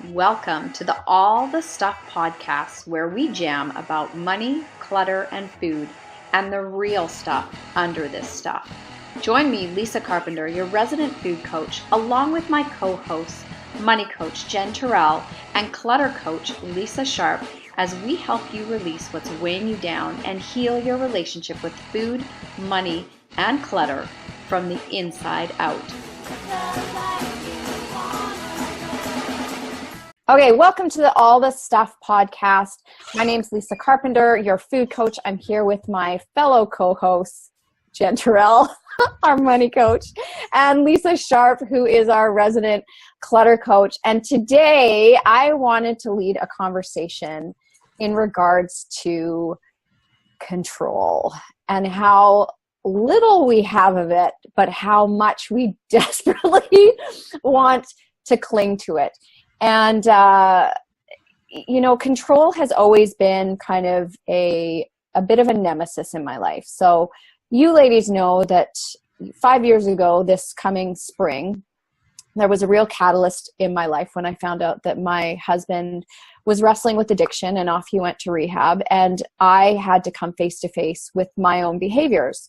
Welcome to the All the Stuff podcast, where we jam about money, clutter, and food, and the real stuff under this stuff. Join me, Lisa Carpenter, your resident food coach, along with my co-hosts, money coach Jen Terrell and clutter coach Lisa Sharp, as we help you release what's weighing you down and heal your relationship with food, money, and clutter from the inside out. Okay, welcome to the All the Stuff podcast. My name's Lisa Carpenter, your food coach. I'm here with my fellow co-hosts, Jen Terrell, our money coach, and Lisa Sharp, who is our resident clutter coach. And today I wanted to lead a conversation in regards to control and how little we have of it, but how much we desperately want to cling to it. And, control has always been kind of a bit of a nemesis in my life. So you ladies know that 5 years ago, this coming spring, there was a real catalyst in my life when I found out that my husband was wrestling with addiction and off he went to rehab. And I had to come face to face with my own behaviors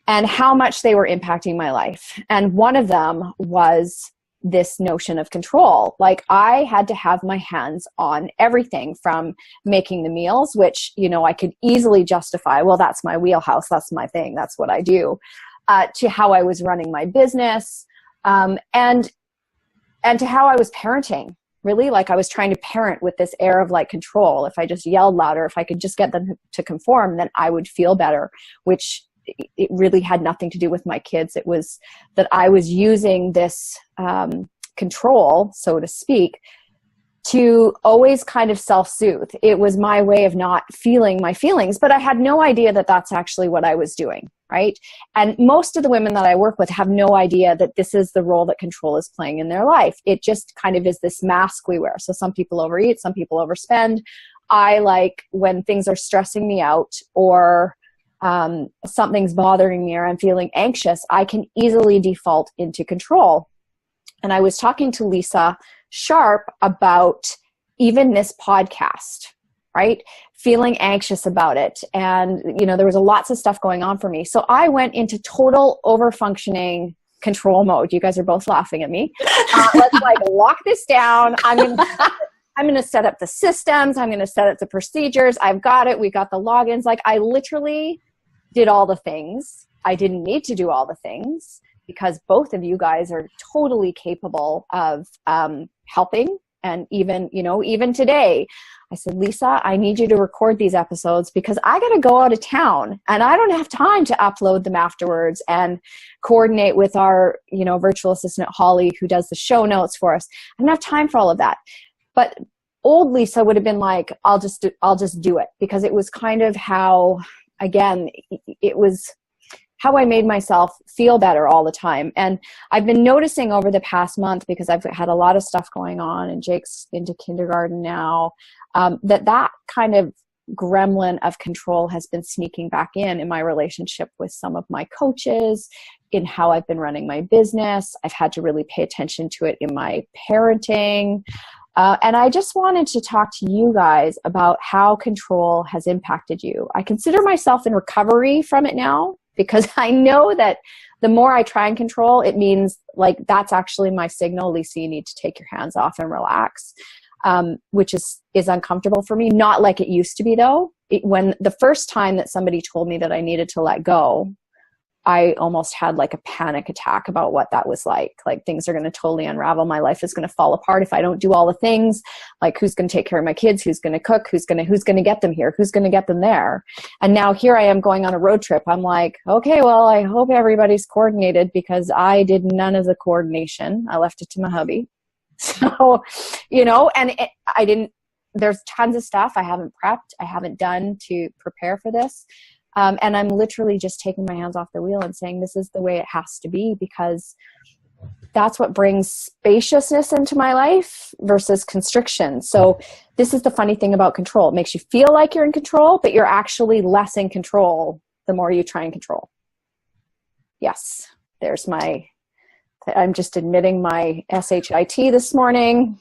and how much they were impacting my life. And one of them was this notion of control. Like, I had to have my hands on everything from making the meals, which, I could easily justify, well, that's my wheelhouse, that's my thing, that's what I do, to how I was running my business, and to how I was parenting. Really, like, I was trying to parent with this air of like control. If I just yelled louder, if I could just get them to conform, then I would feel better, which it really had nothing to do with my kids. It was that I was using this control, so to speak, to always kind of self-soothe. It was my way of not feeling my feelings, but I had no idea that that's actually what I was doing, right? And most of the women that I work with have no idea that this is the role that control is playing in their life. It just kind of is this mask we wear. So some people overeat, some people overspend. I like when things are stressing me out or something's bothering me or I'm feeling anxious, I can easily default into control. And I was talking to Lisa Sharp about even this podcast, right? Feeling anxious about it. And, there was lots of stuff going on for me. So I went into total over-functioning control mode. You guys are both laughing at me. Let's lock this down. I'm going to set up the systems. I'm going to set up the procedures. I've got it. We got the logins. I literally did all the things. I didn't need to do all the things because both of you guys are totally capable of helping. And even today, I said, Lisa, I need you to record these episodes because I got to go out of town and I don't have time to upload them afterwards and coordinate with our, virtual assistant, Holly, who does the show notes for us. I don't have time for all of that. But old Lisa would have been like, I'll just do it, because it was kind of how, again, it was how I made myself feel better all the time. And I've been noticing over the past month, because I've had a lot of stuff going on and Jake's into kindergarten now, that kind of gremlin of control has been sneaking back in my relationship with some of my coaches, in how I've been running my business. I've had to really pay attention to it in my parenting. And I just wanted to talk to you guys about how control has impacted you. I consider myself in recovery from it now, because I know that the more I try and control, it means that's actually my signal. Lisa, you need to take your hands off and relax, which is uncomfortable for me. Not like it used to be, though. When the first time that somebody told me that I needed to let go, I almost had a panic attack about what that was like. Things are going to totally unravel. My life is going to fall apart if I don't do all the things. Who's going to take care of my kids? Who's going to cook? Who's going to get them here? Who's going to get them there? And now here I am going on a road trip. I'm like, okay, well, I hope everybody's coordinated, because I did none of the coordination. I left it to my hubby. So, I didn't, there's tons of stuff I haven't prepped. I haven't done to prepare for this. And I'm literally just taking my hands off the wheel and saying, this is the way it has to be, because that's what brings spaciousness into my life versus constriction. So this is the funny thing about control. It makes you feel like you're in control, but you're actually less in control the more you try and control. Yes, there's I'm just admitting my SHIT this morning.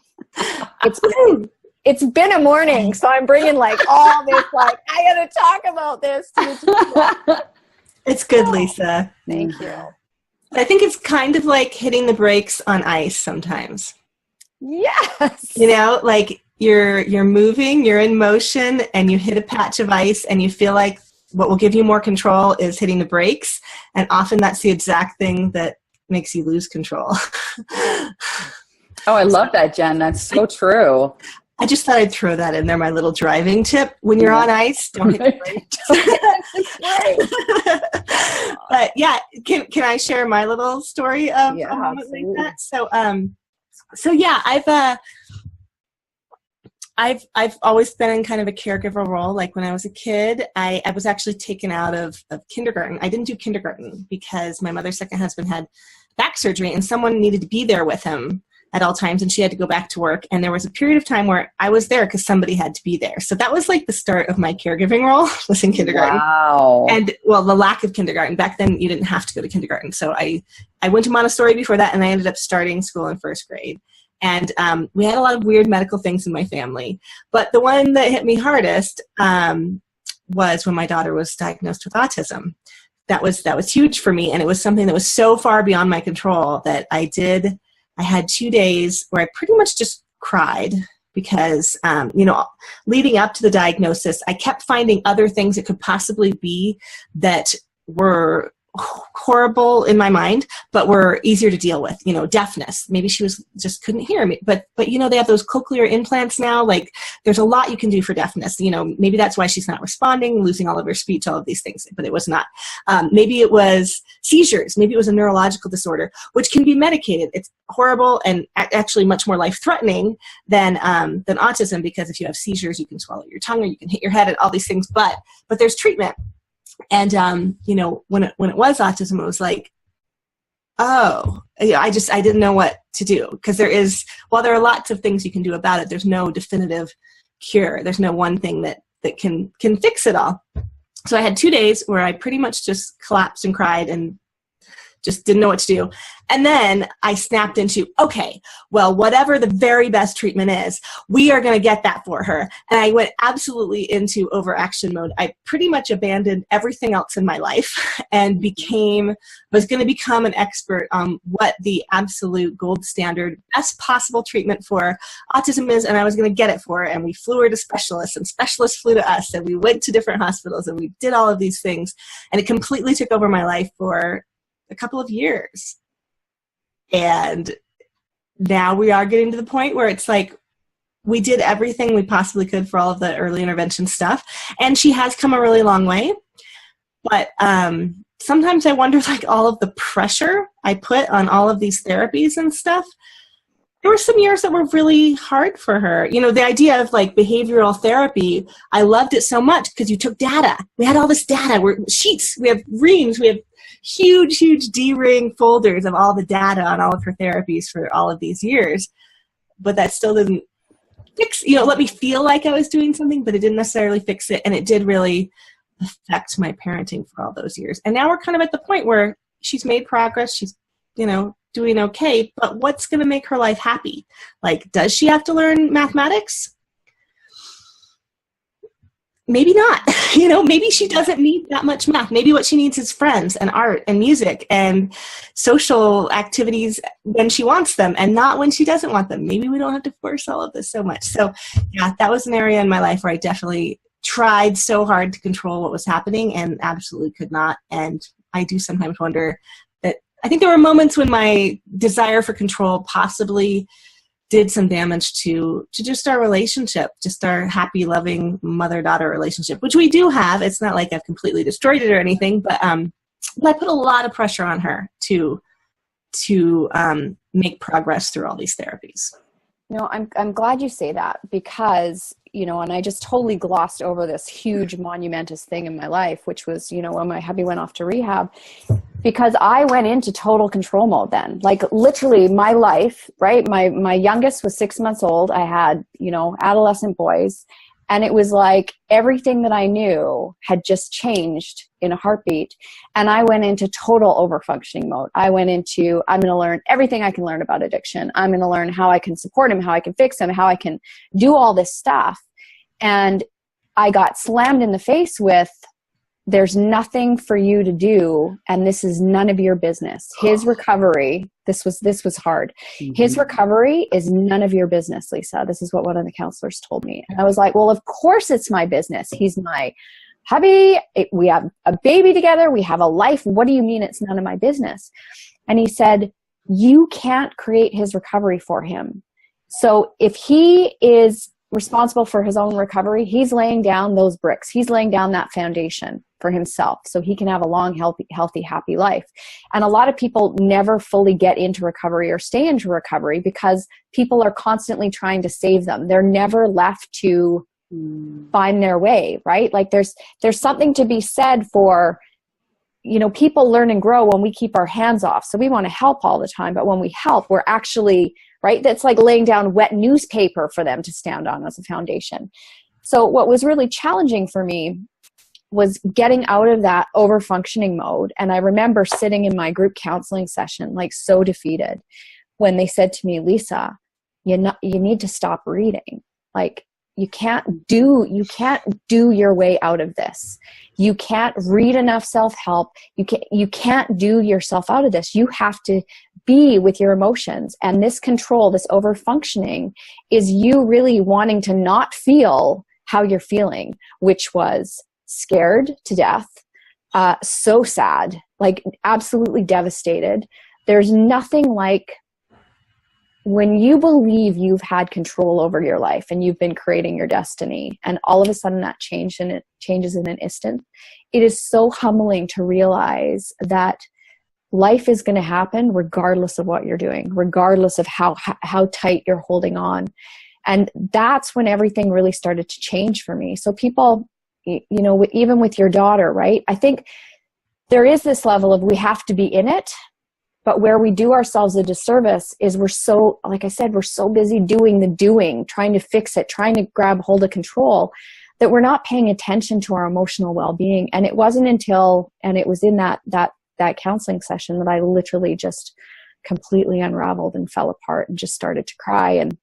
It's been a morning, so I'm bringing like all this, like, I gotta talk about this. It's good, Lisa. Thank you. I think it's kind of like hitting the brakes on ice sometimes. Yes. You know, like you're moving, you're in motion, and you hit a patch of ice, and you feel like what will give you more control is hitting the brakes. And often that's the exact thing that makes you lose control. Oh, I love that, Jen. That's so true. I just thought I'd throw that in there, my little driving tip. When you're on ice, don't hit the brakes. But yeah, can I share my little story of a moment like that? So yeah, I've always been in kind of a caregiver role. Like when I was a kid, I was actually taken out of kindergarten. I didn't do kindergarten because my mother's second husband had back surgery and someone needed to be there with him at all times, and she had to go back to work. And there was a period of time where I was there because somebody had to be there. So that was like the start of my caregiving role, was in kindergarten. Wow. And well, the lack of kindergarten. Back then you didn't have to go to kindergarten. So I went to Montessori before that, and I ended up starting school in first grade. And we had a lot of weird medical things in my family. But the one that hit me hardest was when my daughter was diagnosed with autism. That was huge for me, and it was something that was so far beyond my control that I had 2 days where I pretty much just cried because, leading up to the diagnosis, I kept finding other things it could possibly be that were horrible in my mind, but were easier to deal with. Deafness. Maybe she just couldn't hear me. But they have those cochlear implants now. Like there's a lot you can do for deafness. Maybe that's why she's not responding, losing all of her speech, all of these things. But it was not. Maybe it was seizures. Maybe it was a neurological disorder, which can be medicated. It's horrible and actually much more life-threatening than autism, because if you have seizures, you can swallow your tongue or you can hit your head and all these things. But there's treatment. And, when it was autism, it was like, I didn't know what to do, because while there are lots of things you can do about it, there's no definitive cure. There's no one thing that can fix it all. So I had 2 days where I pretty much just collapsed and cried and just didn't know what to do. And then I snapped into, okay, well, whatever the very best treatment is, we are going to get that for her. And I went absolutely into overaction mode. I pretty much abandoned everything else in my life and was going to become an expert on what the absolute gold standard, best possible treatment for autism is. And I was going to get it for her. And we flew her to specialists, and specialists flew to us, and we went to different hospitals, and we did all of these things. And it completely took over my life for a couple of years. And now we are getting to the point where it's like we did everything we possibly could for all of the early intervention stuff, and she has come a really long way. But sometimes I wonder, like, all of the pressure I put on all of these therapies and stuff. There were some years that were really hard for her. The idea of like behavioral therapy, I loved it so much because you took data. We had all this data. We're sheets. We have reams. We have huge D-ring folders of all the data on all of her therapies for all of these years. But that still didn't fix, let me feel like I was doing something, but it didn't necessarily fix it. And it did really affect my parenting for all those years. And now we're kind of at the point where she's made progress. She's, doing okay, but what's going to make her life happy? Like, does she have to learn mathematics? Maybe not. Maybe she doesn't need that much math. Maybe what she needs is friends and art and music and social activities when she wants them and not when she doesn't want them. Maybe we don't have to force all of this so much. So yeah, that was an area in my life where I definitely tried so hard to control what was happening and absolutely could not. And I do sometimes wonder that I think there were moments when my desire for control possibly did some damage to just our relationship, just our happy, loving mother-daughter relationship, which we do have. It's not like I've completely destroyed it or anything, but I put a lot of pressure on her to make progress through all these therapies. I'm glad you say that, because, and I just totally glossed over this huge monumentous thing in my life, which was, when my hubby went off to rehab, because I went into total control mode then. Like literally my life, right? My youngest was 6 months old. I had, adolescent boys, And it was like everything that I knew had just changed in a heartbeat. And I went into total overfunctioning mode. I went into, I'm going to learn everything I can learn about addiction. I'm going to learn how I can support him, how I can fix him, how I can do all this stuff. And I got slammed in the face with, there's nothing for you to do, and this is none of your business. His recovery, this was hard. His recovery is none of your business, Lisa. This is what one of the counselors told me. And I was like, well, of course it's my business. He's my hubby. We have a baby together. We have a life. What do you mean it's none of my business? And he said, you can't create his recovery for him. So if he is responsible for his own recovery, he's laying down those bricks. He's laying down that foundation for himself so he can have a long, healthy, happy life. And a lot of people never fully get into recovery or stay into recovery because people are constantly trying to save them. They're never left to find their way, right? Like there's something to be said for, you know, people learn and grow when we keep our hands off. So we want to help all the time, but when we help, we're actually, right? That's like laying down wet newspaper for them to stand on as a foundation. So what was really challenging for me was getting out of that over-functioning mode. And I remember sitting in my group counseling session, like so defeated, when they said to me, Lisa, you need to stop reading. Like you can't do your way out of this. You can't read enough self-help. You can't do yourself out of this. You have to be with your emotions. And this control, this over-functioning is you really wanting to not feel how you're feeling, which was scared to death, so sad, like absolutely devastated. There's nothing like when you believe you've had control over your life and you've been creating your destiny, and all of a sudden that changes in an instant. It is so humbling to realize that life is going to happen regardless of what you're doing, regardless of how tight you're holding on. And that's when everything really started to change for me. So people, you know, even with your daughter, right? I think there is this level of we have to be in it, but where we do ourselves a disservice is we're so, like I said, we're so busy doing the doing, trying to fix it, trying to grab hold of control, that we're not paying attention to our emotional well-being. And it wasn't until, and it was in that counseling session that I literally just completely unraveled and fell apart and just started to cry. And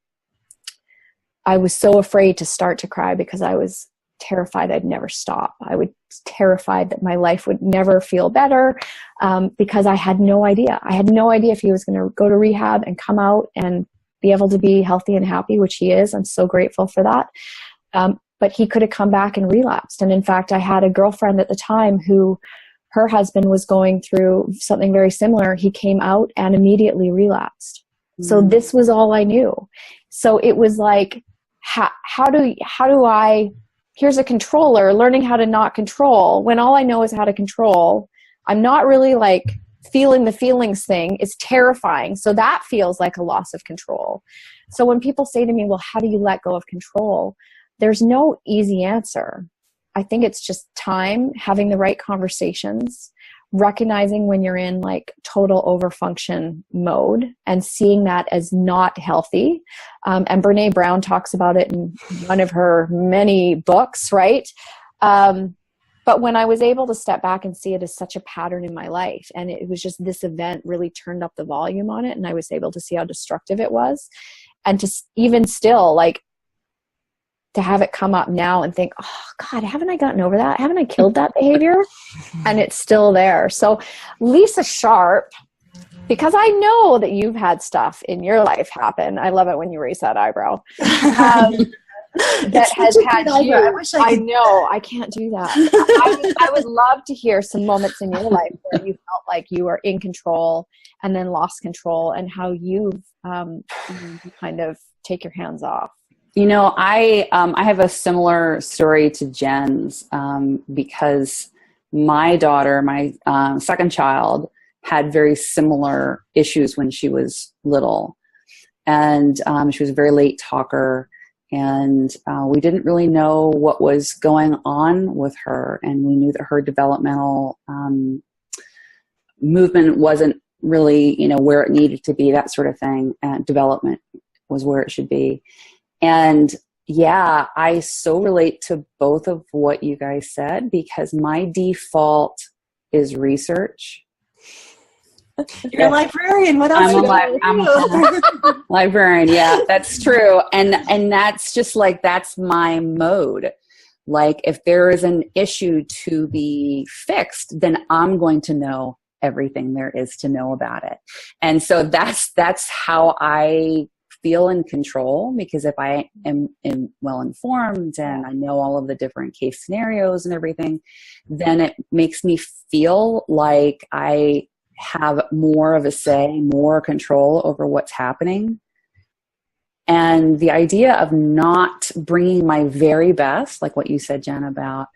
I was so afraid to start to cry because I was terrified I'd never stop. I was terrified that my life would never feel better because I had no idea. I had no idea if he was going to go to rehab and come out and be able to be healthy and happy, which he is. I'm so grateful for that. But he could have come back and relapsed. And in fact, I had a girlfriend at the time who her husband was going through something very similar. He came out and immediately relapsed. So this was all I knew. So it was like, how do I, here's a controller learning how to not control when all I know is how to control. I'm not really like feeling the feelings thing. It's terrifying. So that feels like a loss of control. So when people say to me, well, how do you let go of control? There's no easy answer. I think it's just time, having the right conversations, recognizing when you're in like total overfunction mode and seeing that as not healthy. And Brene Brown talks about it in one of her many books, right? But when I was able to step back and see it as such a pattern in my life, and it was just this event really turned up the volume on it, and I was able to see how destructive it was. And to even still, like, to have it come up now and think, oh God, haven't I gotten over that? Haven't I killed that behavior? And it's still there. So Lisa Sharp, because I know that you've had stuff in your life happen. I love it when you raise that eyebrow. That has had you. I know, I can't do that. I would love to hear some moments in your life where you felt like you were in control and then lost control, and how you've kind of take your hands off. You know, I have a similar story to Jen's because my daughter, my second child, had very similar issues when she was little. And she was a very late talker. And we didn't really know what was going on with her. And we knew that her developmental movement wasn't really, you know, where it needed to be, that sort of thing. And development was where it should be. And Yeah, I so relate to both of what you guys said because my default is research. You're a librarian. What else? I'm a librarian. Yeah, that's true. And that's just like, that's my mode. Like if there is an issue to be fixed, then I'm going to know everything there is to know about it. And so that's how I feel in control, because if I am well informed and I know all of the different case scenarios and everything, then it makes me feel like I have more of a say, more control over what's happening. And the idea of not bringing my very best, like what you said, Jen, about,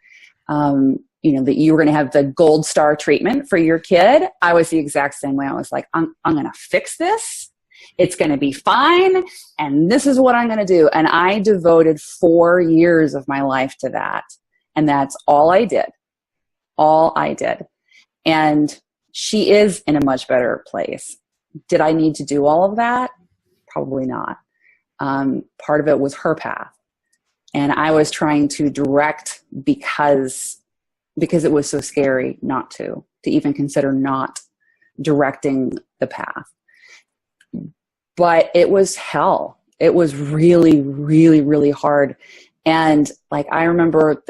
that you were going to have the gold star treatment for your kid. I was the exact same way. I was like, I'm going to fix this. It's going to be fine. And this is what I'm going to do. And I devoted 4 years of my life to that. And that's all I did. All I did. And she is in a much better place. Did I need to do all of that? Probably not. Part of it was her path. And I was trying to direct because it was so scary not to even consider not directing the path. But it was hell. It was really, really, really hard. And like, I remember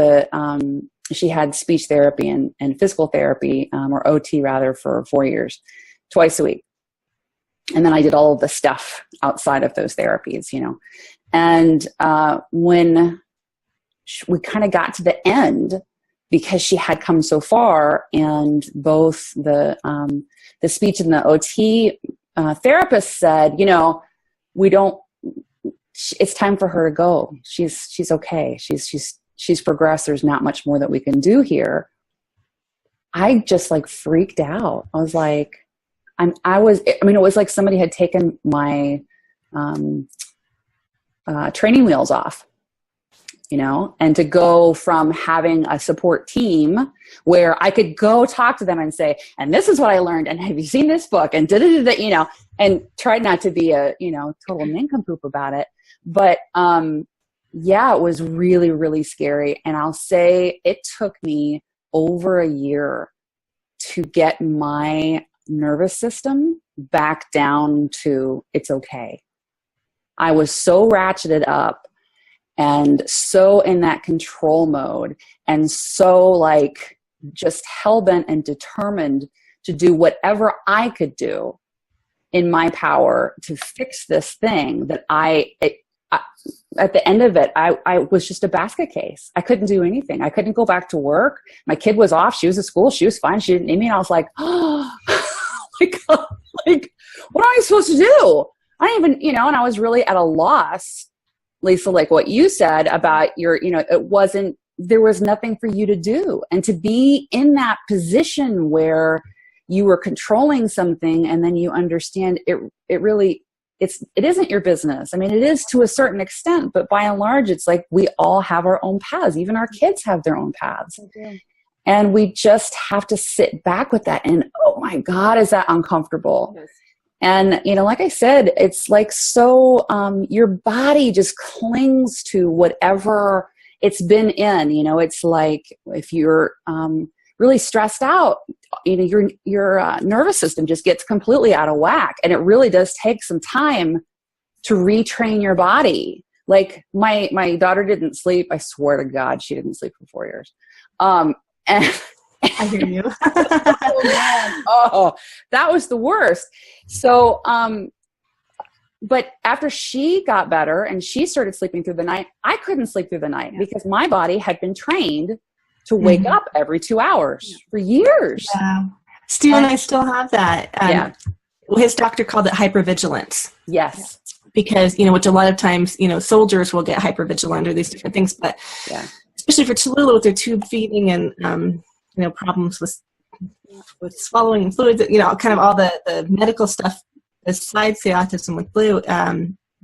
she had speech therapy and physical therapy, or OT rather, for 4 years, twice a week. And then I did all of the stuff outside of those therapies, And when we kind of got to the end, because she had come so far, and both the speech and the OT therapist said, it's time for her to go. She's okay. She's progressed. There's not much more that we can do here. I just like freaked out. I was like, it was like somebody had taken my training wheels off, and to go from having a support team where I could go talk to them and say, and this is what I learned, and have you seen this book, and and try not to be a, total nincompoop about it. But, yeah, it was really, really scary. And I'll say it took me over a year to get my nervous system back down to it's okay. I was so ratcheted up and so in that control mode and so like just hell-bent and determined to do whatever I could do in my power to fix this thing that at the end of it, I was just a basket case. I couldn't do anything. I couldn't go back to work. My kid was off. She was at school. She was fine. She didn't need me. And I was like, oh, like, what am I supposed to do? I didn't even, and I was really at a loss, Lisa, like what you said about there was nothing for you to do. And to be in that position where you were controlling something and then you understand it isn't your business. I mean, it is to a certain extent, but by and large, it's like we all have our own paths. Even our kids have their own paths. Okay. And we just have to sit back with that. And oh my God, is that uncomfortable? Yes. And, like I said, it's like so your body just clings to whatever it's been in. It's like if you're really stressed out, your nervous system just gets completely out of whack. And it really does take some time to retrain your body. Like my daughter didn't sleep. I swear to God, she didn't sleep for 4 years. And I hear you. Oh, that was the worst. So, but after she got better and she started sleeping through the night, I couldn't sleep through the night because my body had been trained to wake up every 2 hours for years. Yeah. Stu and I still have that. His doctor called it hypervigilance. Yes. Because, which a lot of times, soldiers will get hypervigilant or these different things, but especially for Tallulah with their tube feeding and, problems with swallowing and fluids, kind of all the medical stuff besides the autism with Blue.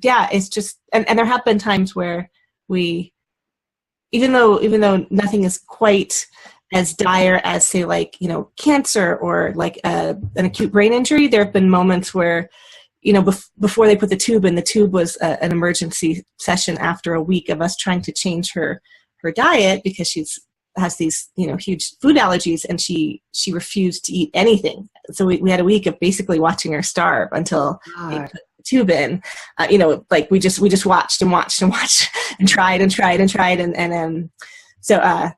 It's just, and there have been times where we, even though nothing is quite as dire as, say, like, cancer or like an acute brain injury, there have been moments where, before they put the tube in, the tube was an emergency session after a week of us trying to change her diet because has these, huge food allergies, and she refused to eat anything. So we had a week of basically watching her starve until they put the tube in. Like we just watched and watched and watched and tried and tried and tried. So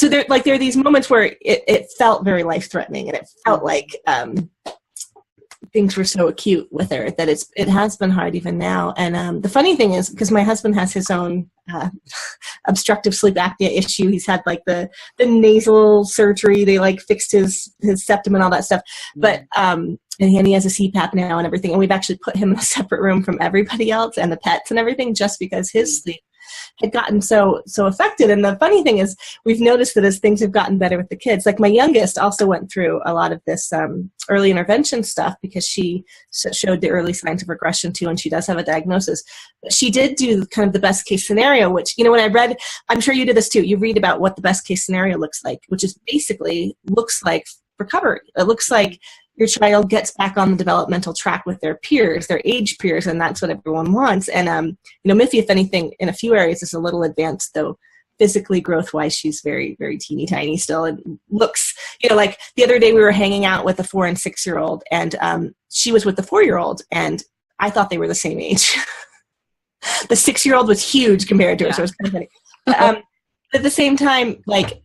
there are these moments where it felt very life threatening, and it felt like, things were so acute with her that it has been hard even now. And the funny thing is, because my husband has his own obstructive sleep apnea issue, he's had like the nasal surgery. They like fixed his septum and all that stuff. But and he has a CPAP now and everything. And we've actually put him in a separate room from everybody else and the pets and everything, just because his sleep had gotten so affected. And the funny thing is, we've noticed that as things have gotten better with the kids, like my youngest also went through a lot of this early intervention stuff because she showed the early signs of regression too, and she does have a diagnosis. But she did do kind of the best case scenario, which, when I read, I'm sure you did this too, you read about what the best case scenario looks like, which is basically looks like recovery. It looks like your child gets back on the developmental track with their peers, their age peers, and that's what everyone wants. And, Miffy, if anything, in a few areas is a little advanced, though physically, growth-wise, she's very, very teeny tiny still, and looks, like the other day we were hanging out with a 4 and 6-year-old, and she was with the 4-year-old, and I thought they were the same age. The 6-year-old was huge compared to her, so it was kind of funny. But, at the same time,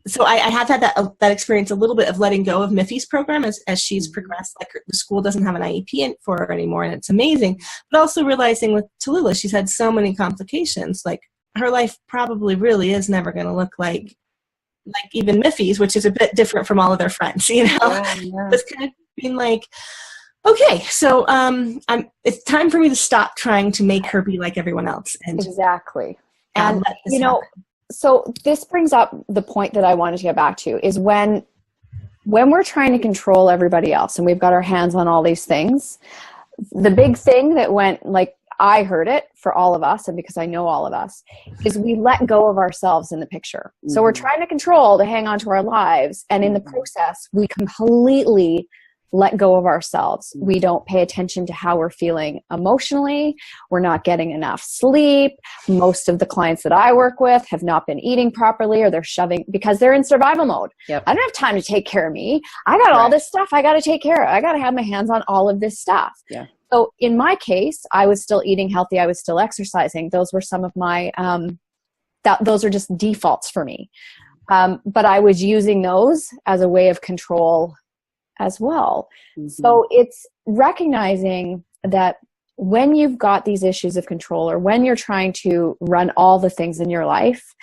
so I have had that experience a little bit of letting go of Miffy's program as she's progressed. Like the school doesn't have an IEP for her anymore, and it's amazing. But also realizing with Tallulah, she's had so many complications. Like her life probably really is never going to look like even Miffy's, which is a bit different from all of their friends. Yeah. It's kind of being like, okay, so it's time for me to stop trying to make her be like everyone else. And exactly. And so this brings up the point that I wanted to get back to, is when we're trying to control everybody else and we've got our hands on all these things, the big thing that went, like I heard it for all of us, and because I know all of us, is we let go of ourselves in the picture. Mm-hmm. So we're trying to control to hang on to our lives, and in the process, we completely let go of ourselves. We don't pay attention to how we're feeling emotionally. We're not getting enough sleep. Most of the clients that I work with have not been eating properly, or they're shoving because they're in survival mode. Yep. I don't have time to take care of me. I got all this stuff I got to take care of. I got to have my hands on all of this stuff. Yeah. So in my case, I was still eating healthy. I was still exercising. Those were some of my, those are just defaults for me. But I was using those as a way of control as well. Mm-hmm. So it's recognizing that when you've got these issues of control, or when you're trying to run all the things in your life,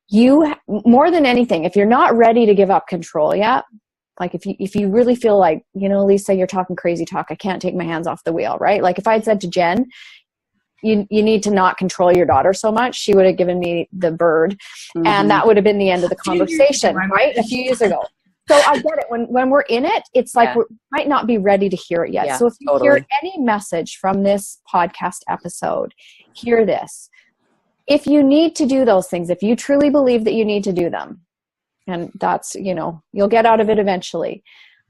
you, more than anything, if you're not ready to give up control yet, like if you really feel like, Lisa, you're talking crazy talk, I can't take my hands off the wheel, right? Like if I had said to Jen, you need to not control your daughter so much, she would have given me the bird. Mm-hmm. And that would have been the end of the conversation, right? A few years ago. So I get it. When we're in it, it's like we might not be ready to hear it yet. Yeah, so if you hear any message from this podcast episode, hear this. If you need to do those things, if you truly believe that you need to do them, and that's, you'll get out of it eventually,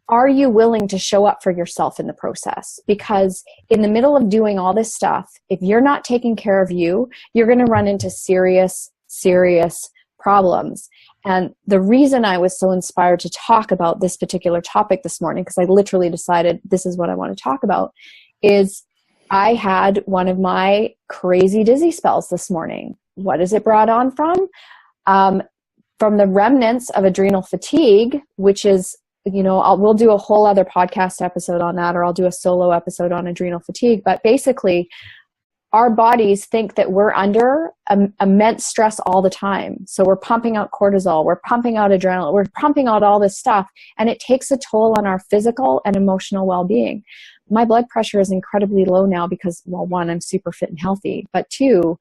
are you willing to show up for yourself in the process? Because in the middle of doing all this stuff, if you're not taking care of you, you're going to run into serious, serious problems. And the reason I was so inspired to talk about this particular topic this morning, because I literally decided this is what I want to talk about, is I had one of my crazy dizzy spells this morning. What is it brought on from? From the remnants of adrenal fatigue, which is, we'll do a whole other podcast episode on that, or I'll do a solo episode on adrenal fatigue. But basically, our bodies think that we're under immense stress all the time. So we're pumping out cortisol, we're pumping out adrenaline, we're pumping out all this stuff, and it takes a toll on our physical and emotional well-being. My blood pressure is incredibly low now because, well, one, I'm super fit and healthy, but two,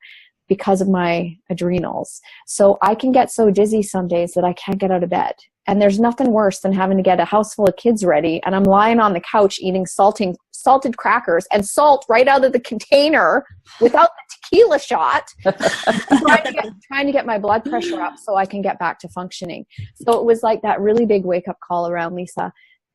because of my adrenals. So I can get so dizzy some days that I can't get out of bed. And there's nothing worse than having to get a house full of kids ready, and I'm lying on the couch eating salted crackers and salt right out of the container without the tequila shot, trying to get my blood pressure up so I can get back to functioning. So it was like that really big wake-up call around, Lisa,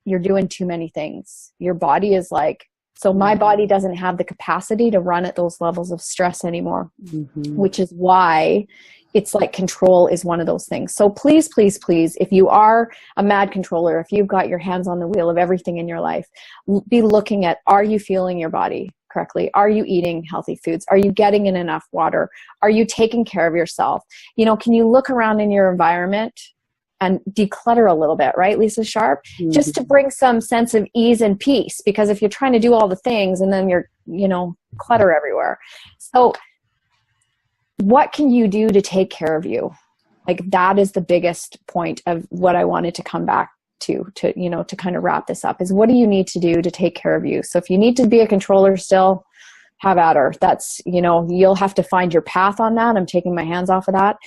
you're doing too many things. Your body is like, so my body doesn't have the capacity to run at those levels of stress anymore, which is why it's like control is one of those things. So please, please, please, if you are a mad controller, if you've got your hands on the wheel of everything in your life, be looking at, are you fueling your body correctly? Are you eating healthy foods? Are you getting in enough water? Are you taking care of yourself? You know, can you look around in your environment and declutter a little bit, right, Lisa Sharp? Just to bring some sense of ease and peace, because if you're trying to do all the things and then you're, you know, clutter everywhere. So what can you do to take care of you? Like, that is the biggest point of what I wanted to come back to, you know, to kind of wrap this up, is what do you need to do to take care of you? So if you need to be a controller still, have at her. That's, you know, you'll have to find your path on that. I'm taking my hands off of that.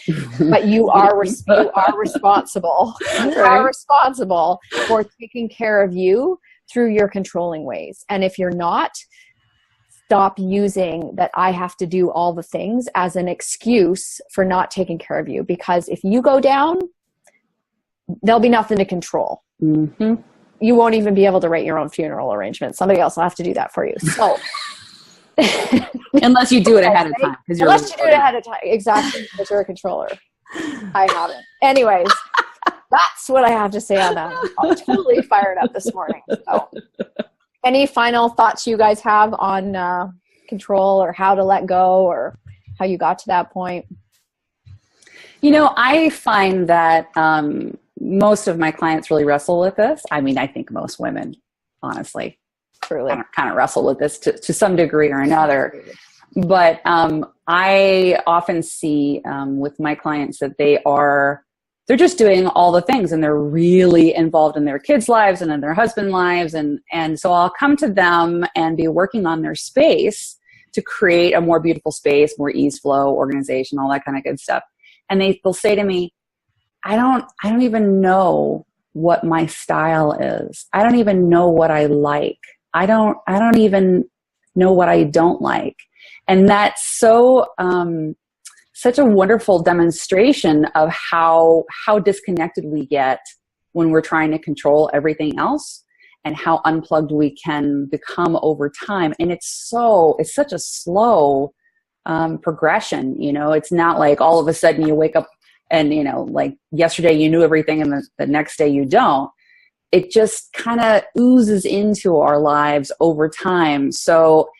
But you are responsible. You are responsible for taking care of you through your controlling ways. And if you're not, stop using that I have to do all the things as an excuse for not taking care of you. Because if you go down, there'll be nothing to control. You won't even be able to write your own funeral arrangement. Somebody else will have to do that for you. So unless you do it ahead of time. Unless you do it ahead of time. Exactly. Because you're a controller. I haven't. Anyways, that's what I have to say on that. I'm totally fired up this morning. So, any final thoughts you guys have on control, or how to let go, or how you got to that point? You know, I find that most of my clients really wrestle with this. I mean, I think most women, honestly, Truly kind of wrestle with this to some degree or another. But I often see with my clients that they're just doing all the things, and they're really involved in their kids' lives and in their husband lives. And so I'll come to them and be working on their space to create a more beautiful space, more ease flow, organization, all that kind of good stuff. And they'll say to me, I don't even know what my style is. I don't even know what I like. I don't even know what I don't like. And that's such a wonderful demonstration of how disconnected we get when we're trying to control everything else, and how unplugged we can become over time. And it's such a slow progression. You know, it's not like all of a sudden you wake up and, you know, like yesterday you knew everything and the next day you don't. It just kind of oozes into our lives over time. So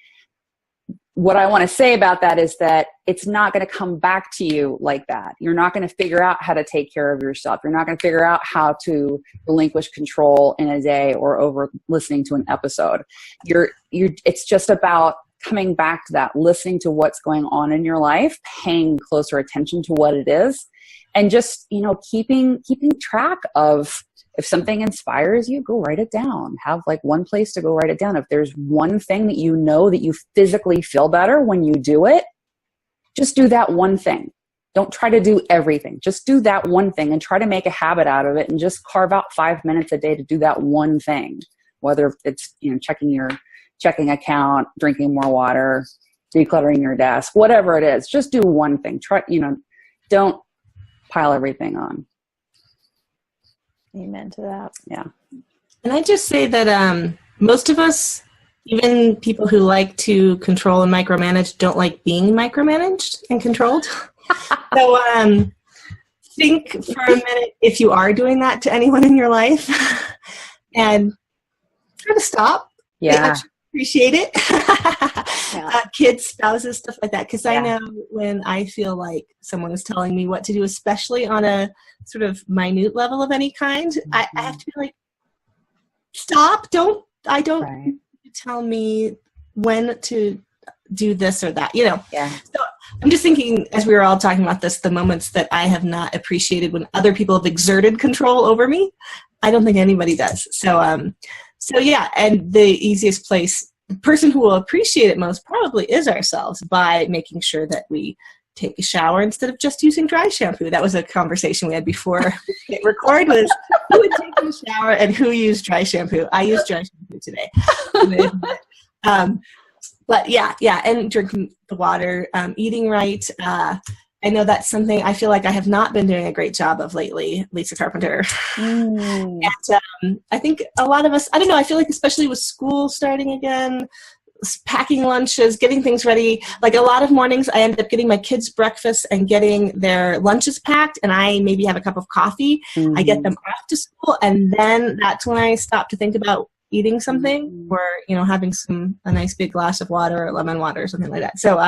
what I want to say about that is that it's not going to come back to you like that. You're not going to figure out how to take care of yourself. You're not going to figure out how to relinquish control in a day or over listening to an episode. It's just about coming back to that, listening to what's going on in your life, paying closer attention to what it is, and just, you know, keeping track of, if something inspires you, go write it down. Have like one place to go write it down. If there's one thing that you know that you physically feel better when you do it, just do that one thing. Don't try to do everything. Just do that one thing and try to make a habit out of it, and just carve out 5 minutes a day to do that one thing. Whether it's, you know, checking your checking account, drinking more water, decluttering your desk, whatever it is, just do one thing. Try, you know, don't pile everything on. Amen to that. Yeah. And I just say that most of us, even people who like to control and micromanage, don't like being micromanaged and controlled. So think for a minute if you are doing that to anyone in your life, and try to stop. Yeah. Appreciate it. Yeah. Kids, spouses, stuff like that. Because Yeah. I know when I feel like someone is telling me what to do, especially on a sort of minute level of any kind, I have to be like, stop. Don't Right. tell me when to do this or that, you know. Yeah. So I'm just thinking, as we were all talking about this, the moments that I have not appreciated when other people have exerted control over me, I don't think anybody does. So yeah, and the easiest place, the person who will appreciate it most probably is ourselves, by making sure that we take a shower instead of just using dry shampoo. That was a conversation we had before we hit record, was who would take a shower and who used dry shampoo. I used dry shampoo today. But yeah, and drinking the water, eating right, I know that's something I feel like I have not been doing a great job of lately, Lisa Carpenter. And I think a lot of us, I don't know, I feel like especially with school starting again, packing lunches, getting things ready. Like a lot of mornings I end up getting my kids breakfast and getting their lunches packed, and I maybe have a cup of coffee. I get them off to school, and then that's when I stop to think about eating something or, you know, having a nice big glass of water or lemon water or something like that. So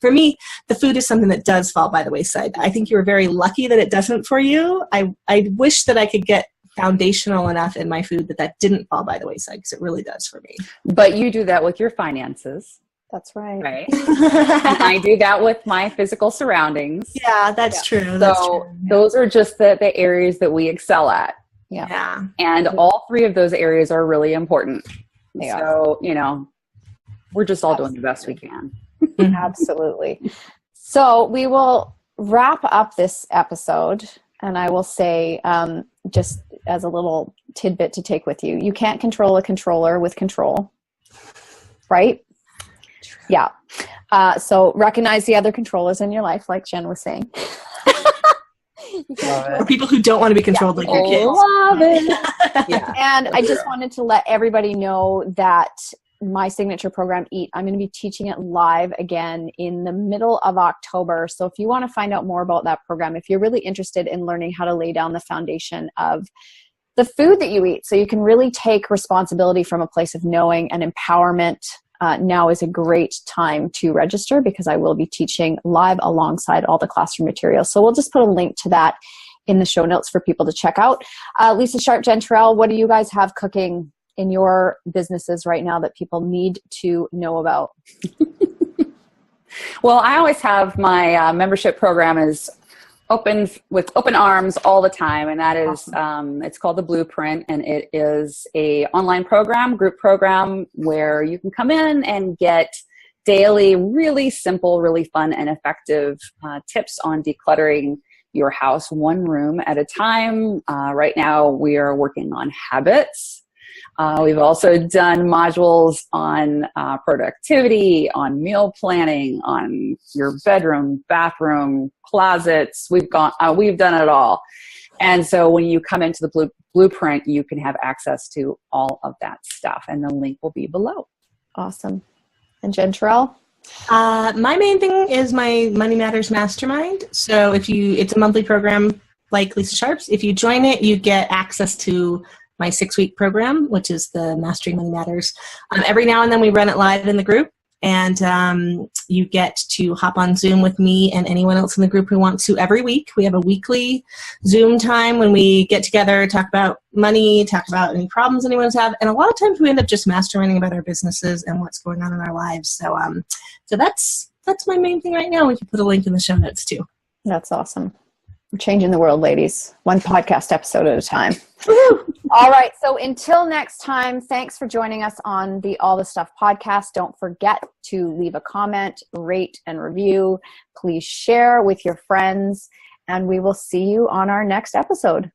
for me, the food is something that does fall by the wayside. I think you were very lucky that it doesn't for you. I wish that I could get foundational enough in my food that didn't fall by the wayside, because it really does for me. But you do that with your finances. That's right. Right. And I do that with my physical surroundings. Yeah, that's true. So That's true. those are just the areas that we excel at. Yeah. And all three of those areas are really important. They so, you know, we're just all doing the best we can. Absolutely. So we will wrap up this episode, and I will say, just as a little tidbit to take with you, you can't control a controller with control, right? True. Yeah. So recognize the other controllers in your life, like Jen was saying. Or people who don't want to be controlled, like your kids. Love it. And I just wanted to let everybody know that my signature program, Eat, I'm going to be teaching it live again in the middle of October. So if you want to find out more about that program, if you're really interested in learning how to lay down the foundation of the food that you eat, so you can really take responsibility from a place of knowing and empowerment, now is a great time to register, because I will be teaching live alongside all the classroom materials. So we'll just put a link to that in the show notes for people to check out. Lisa Sharp, Jen Terrell, what do you guys have cooking in your businesses right now that people need to know about? Well, I always have my membership program is open with open arms all the time, and that is it's called the Blueprint, and it is a online program, group program, where you can come in and get daily, really simple, really fun and effective tips on decluttering your house one room at a time. Right now we are working on habits. We've also done modules on productivity, on meal planning, on your bedroom, bathroom, closets. We've done it all. And so when you come into the Blueprint, you can have access to all of that stuff, and the link will be below. Awesome. And Jen Terrell? My main thing is my Money Matters Mastermind. So it's a monthly program like Lisa Sharp's. If you join it, you get access to my 6-week program, which is the Mastering Money Matters. Every now and then we run it live in the group, and you get to hop on Zoom with me and anyone else in the group who wants to every week. We have a weekly Zoom time when we get together, talk about money, talk about any problems anyone's have, and a lot of times we end up just masterminding about our businesses and what's going on in our lives. So that's my main thing right now. We can put a link in the show notes too. That's awesome. We're changing the world, ladies. One podcast episode at a time. All right. So until next time, thanks for joining us on the All the Stuff podcast. Don't forget to leave a comment, rate, and review. Please share with your friends, and we will see you on our next episode.